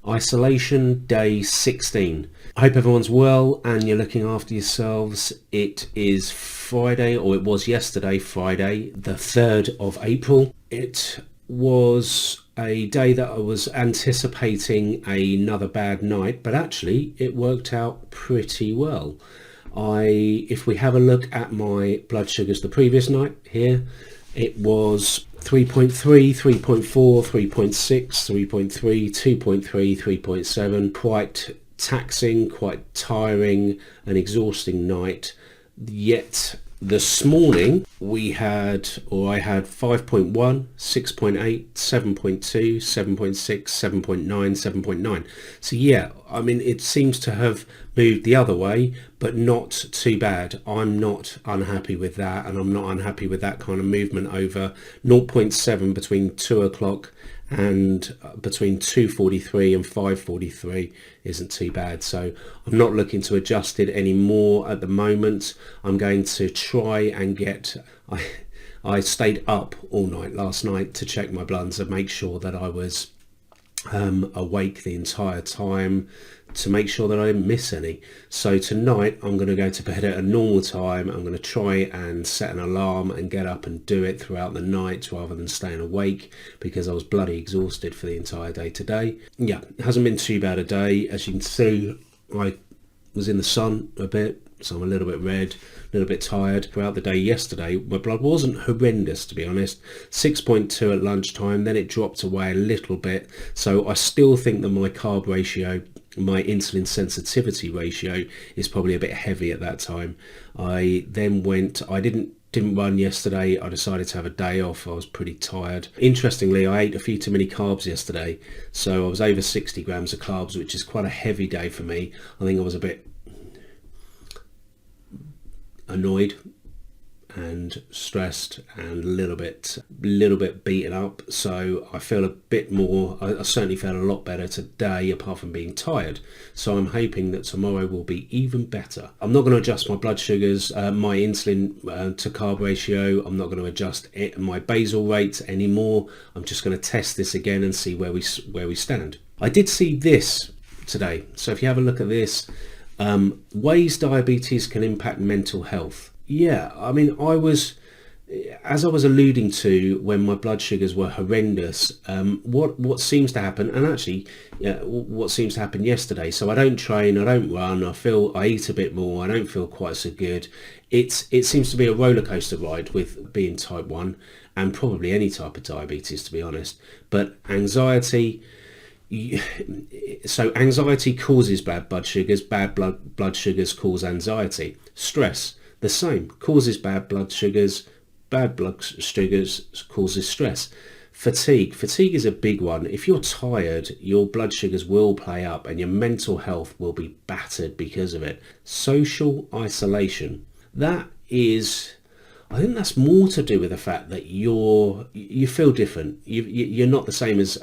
Isolation day 16. I hope everyone's well and you're looking after yourselves. It is Friday, or it was yesterday, Friday, the 3rd of April. It was a day that I was anticipating another bad night, but actually it worked out pretty well. If we have a look at my blood sugars the previous night here, it was 3.3, 3.4, 3.6, 3.3, 2.3, 3.7. Quite taxing, quite tiring, an exhausting night. Yet this morning I had 5.1, 6.8, 7.2, 7.6, 7.9, 7.9. So yeah, I mean, it seems to have moved the other way, but not too bad. I'm not unhappy with that, and I'm not unhappy with that kind of movement over 0.7 between 2 o'clock and between 2:43 and 5:43 isn't too bad. So I'm not looking to adjust it anymore at the moment. I'm going to try and I stayed up all night last night to check my bloods and make sure that I was awake the entire time, to make sure that I didn't miss any. So tonight I'm going to go to bed at a normal time. I'm going to try and set an alarm and get up and do it throughout the night rather than staying awake, because I was bloody exhausted for the entire day today. Yeah, it hasn't been too bad a day. As you can see, I was in the sun a bit, so I'm a little bit red, a little bit tired. Throughout the day yesterday, my blood wasn't horrendous, to be honest. 6.2 at lunchtime, then it dropped away a little bit. So I still think that my carb ratio, my insulin sensitivity ratio, is probably a bit heavy at that time. I didn't run yesterday. I decided to have a day off. I was pretty tired. Interestingly, I ate a few too many carbs yesterday, so I was over 60 grams of carbs, which is quite a heavy day for me. I think I was a bit annoyed and stressed and a little bit beaten up, so I feel a bit more, I certainly felt a lot better today, apart from being tired. So I'm hoping that tomorrow will be even better. I'm not going to adjust my blood sugars, my insulin to carb ratio. I'm not going to adjust my basal rates anymore. I'm just going to test this again and see where we stand. I did see this today, so if you have a look at this, ways diabetes can impact mental health. Yeah, I mean, as I was alluding to when my blood sugars were horrendous, what seems to happen, and actually, what seems to happen yesterday. So I don't train, I don't run, I eat a bit more, I don't feel quite so good. It seems to be a roller coaster ride with being type 1, and probably any type of diabetes, to be honest. But anxiety. So anxiety causes bad blood sugars. Bad blood sugars cause anxiety. Stress, the same, causes bad blood sugars. Bad blood sugars causes stress. Fatigue is a big one. If you're tired, your blood sugars will play up and your mental health will be battered because of it. Social isolation, I think that's more to do with the fact that you feel different. You're not the same as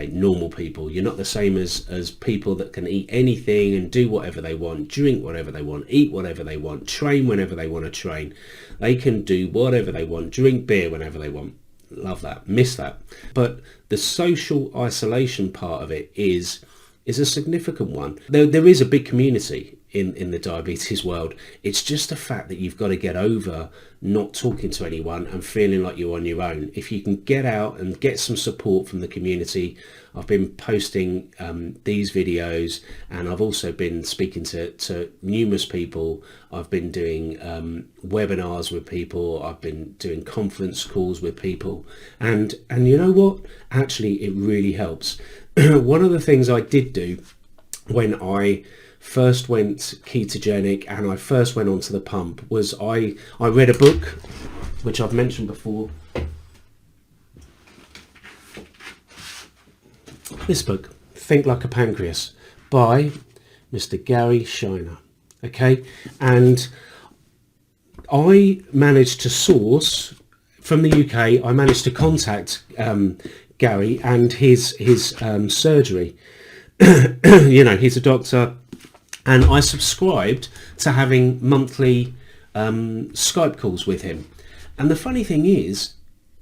normal people. You're not the same as people that can eat anything and do whatever they want, drink whatever they want, eat whatever they want, train whenever they want to train. They can do whatever they want, drink beer whenever they want. Love that, miss that. But the social isolation part of it is a significant one. There is a big community in the diabetes world. It's just the fact that you've got to get over not talking to anyone and feeling like you're on your own. If you can get out and get some support from the community. I've been posting these videos, and I've also been speaking to numerous people. I've been doing webinars with people. I've been doing conference calls with people, and you know what? Actually, it really helps. One of the things I did do when I first went ketogenic and I first went onto the pump was I read a book which I've mentioned before. This book, Think Like a Pancreas, by Mr. Gary Shiner. Okay, and I managed to source from the UK. I managed to contact Gary and his surgery. He's a doctor, and I subscribed to having monthly Skype calls with him. And the funny thing is,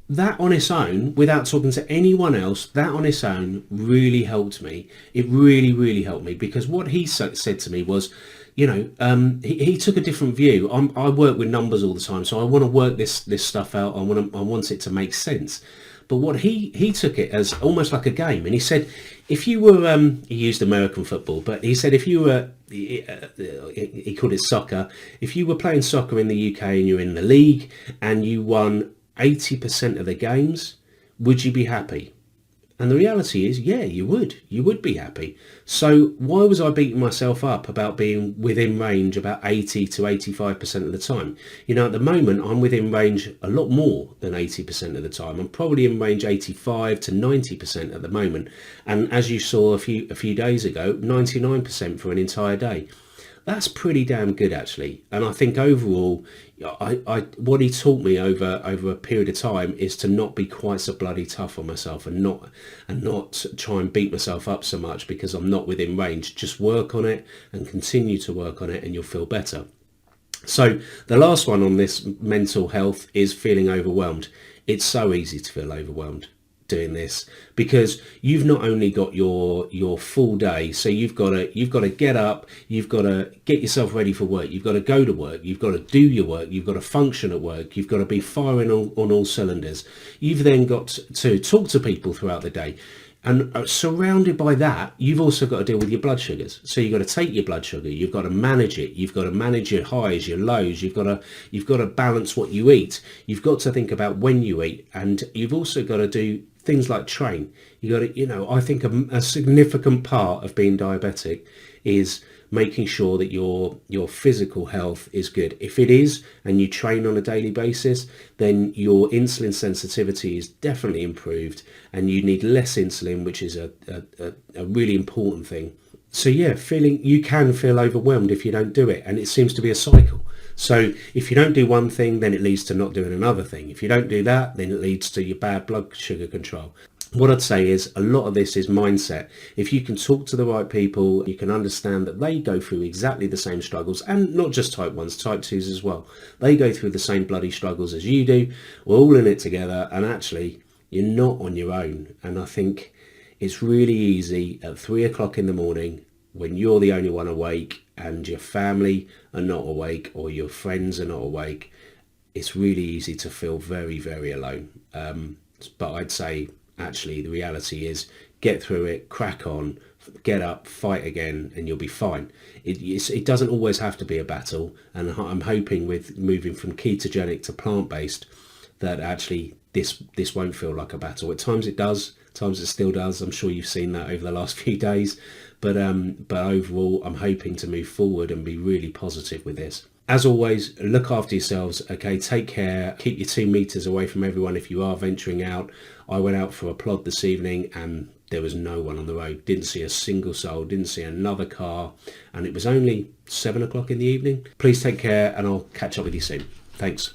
that on its own, without talking to anyone else, that on its own really helped me. It really, really helped me, because what he said to me was, he took a different view. I work with numbers all the time, so I want to work this stuff out. I want it to make sense. But what he took it as almost like a game, and he said, if you were, he used American football, but he said if you were, he called it soccer. If you were playing soccer in the UK and you're in the league and you won 80% of the games, would you be happy? And the reality is, yeah, you would be happy. So why was I beating myself up about being within range about 80 to 85% of the time? At the moment, I'm within range a lot more than 80% of the time. I'm probably in range 85 to 90% at the moment. And as you saw a few days ago, 99% for an entire day. That's pretty damn good, actually. And I think overall, what he taught me over a period of time is to not be quite so bloody tough on myself, and not try and beat myself up so much because I'm not within range. Just work on it and continue to work on it, and you'll feel better. So the last one on this mental health is feeling overwhelmed. It's so easy to feel overwhelmed doing this, because you've not only got your full day, so you've got to get up, you've got to get yourself ready for work, you've got to go to work, you've got to do your work, you've got to function at work, you've got to be firing on all cylinders. You've then got to talk to people throughout the day, and surrounded by that, you've also got to deal with your blood sugars. So you've got to take your blood sugar, you've got to manage it, you've got to manage your highs, your lows, you've got to balance what you eat, you've got to think about when you eat, and you've also got to do things like train. You got to, I think a significant part of being diabetic is making sure that your physical health is good. If it is, and you train on a daily basis, then your insulin sensitivity is definitely improved, and you need less insulin, which is a really important thing. So yeah, you can feel overwhelmed if you don't do it, and it seems to be a cycle. So if you don't do one thing, then it leads to not doing another thing. If you don't do that, then it leads to your bad blood sugar control. What I'd say is a lot of this is mindset. If you can talk to the right people, you can understand that they go through exactly the same struggles, and not just type 1s, type 2s as well. They go through the same bloody struggles as you do. We're all in it together, and actually you're not on your own. And I think it's really easy at 3 o'clock in the morning, when you're the only one awake and your family are not awake or your friends are not awake, it's really easy to feel very, very alone. But I'd say actually the reality is get through it, crack on, get up, fight again, and you'll be fine. It doesn't always have to be a battle, and I'm hoping with moving from ketogenic to plant-based that actually this won't feel like a battle. At times it does, at times it still does. I'm sure you've seen that over the last few days, but overall I'm hoping to move forward and be really positive with this. As always, look after yourselves, okay? Take care, keep your 2 meters away from everyone if you are venturing out. I went out for a plod this evening and there was no one on the road. Didn't see a single soul, didn't see another car, and it was only 7 o'clock in the evening. Please take care, and I'll catch up with you soon. Thanks.